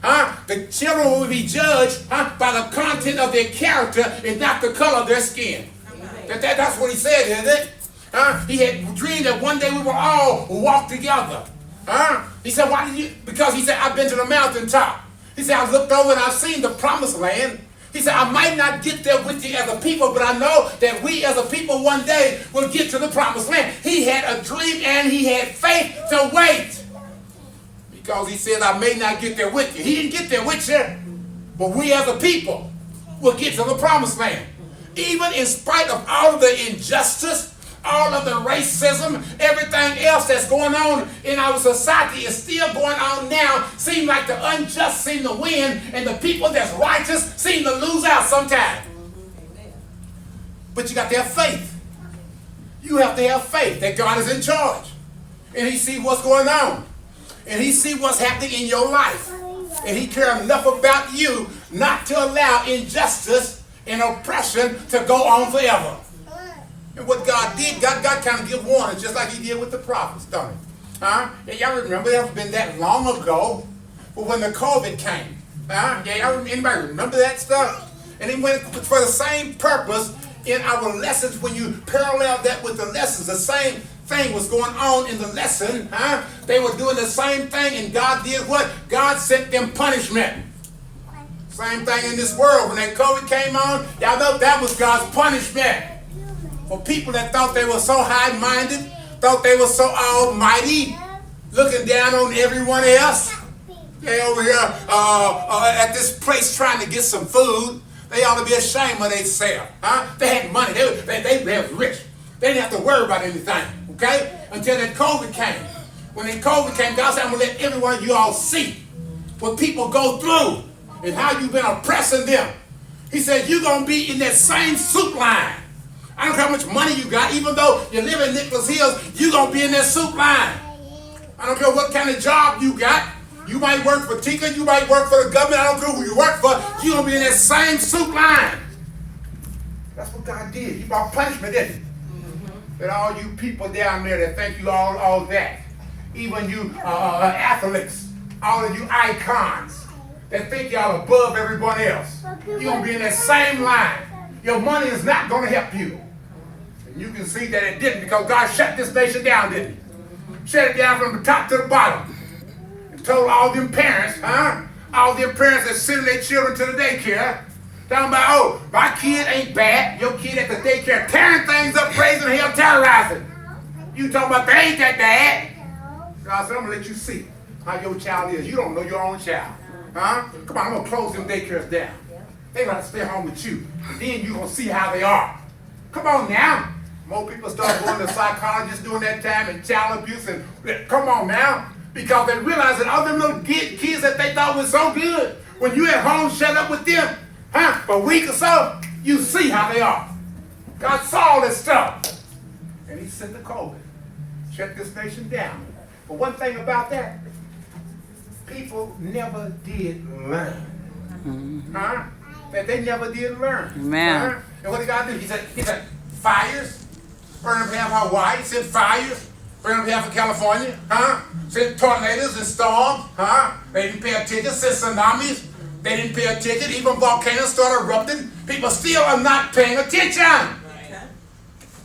The children will be judged by the content of their character and not the color of their skin. That's what he said, isn't it? He had dreamed that one day we will all walk together. He said, why did you? Because he said, I've been to the mountaintop. He said, I looked over and I've seen the promised land. He said, I might not get there with you as a people, but I know that we as a people one day will get to the promised land. He had a dream and he had faith to wait. Because he said, I may not get there with you. He didn't get there with you, but we as a people will get to the promised land. Even in spite of all of the injustice, all of the racism, everything else that's going on in our society is still going on now. Seems like the unjust seem to win and the people that's righteous seem to lose out sometimes. But you got to have faith. You have to have faith that God is in charge. And he sees what's going on. And he sees what's happening in your life. And he cares enough about you not to allow injustice and oppression to go on forever. And what God did, God kind of give warnings, just like he did with the prophets, don't he? Yeah, y'all remember, it hasn't been that long ago, but when the COVID came, anybody remember that stuff? And it went for the same purpose in our lessons. When you parallel that with the lessons, the same thing was going on in the lesson. They were doing the same thing, and God did what? God sent them punishment. Same thing in this world. When that COVID came on, y'all know that was God's punishment. For people that thought they were so high-minded, thought they were so almighty, looking down on everyone else. They over here at this place trying to get some food. They ought to be ashamed of themselves. They had money. They were rich. They didn't have to worry about anything. Okay? Until that COVID came. When that COVID came, God said, I'm going to let every one of you all see what people go through and how you've been oppressing them. He said, you're going to be in that same soup line. I don't care how much money you got. Even though you live in Nicholas Hills, you're going to be in that soup line. I don't care what kind of job you got. You might work for Tika. You might work for the government. I don't care who you work for. You're going to be in that same soup line. That's what God did. He brought punishment, didn't he? That all you people down there that think you all that. Even you athletes. All of you icons that think y'all above everyone else. You're going to be in that same line. Your money is not going to help you. And you can see that it didn't, because God shut this nation down, didn't he? Shut it down from the top to the bottom. And told all them parents, all them parents that send their children to the daycare, talking about, oh, my kid ain't bad. Your kid at the daycare tearing things up, praising hell, terrorizing. You talking about they ain't that bad. God said, I'm going to let you see how your child is. You don't know your own child. Come on, I'm going to close them daycares down. They're going to stay home with you. And then you're going to see how they are. Come on now. More people start going to psychologists during that time and child abuse. And come on now. Because they realize that all them little kids that they thought was so good, when you at home shut up with them for a week or so, you see how they are. God saw all this stuff. And he sent the COVID. Shut this nation down. But one thing about that, people never did learn. That they never did learn. Amen. And what did God do? He said fires, burn up half Hawaii. He said fires, burn up half of California. Sent tornadoes and storms. They didn't pay attention. Sent tsunamis. They didn't pay attention. Even volcanoes started erupting. People still are not paying attention.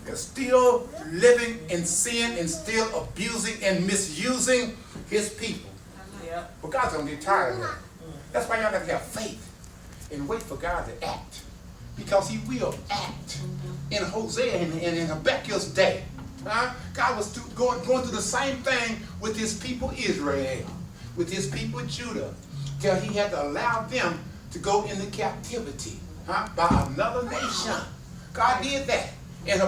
They're still living in sin and still abusing and misusing his people. But God's going to get tired of that. That's why y'all got to have faith and wait for God to act. Because he will act. In Hosea and in Habakkuk's day, God was going through the same thing with his people Israel, with his people Judah, till he had to allow them to go into captivity by another nation. God did that. And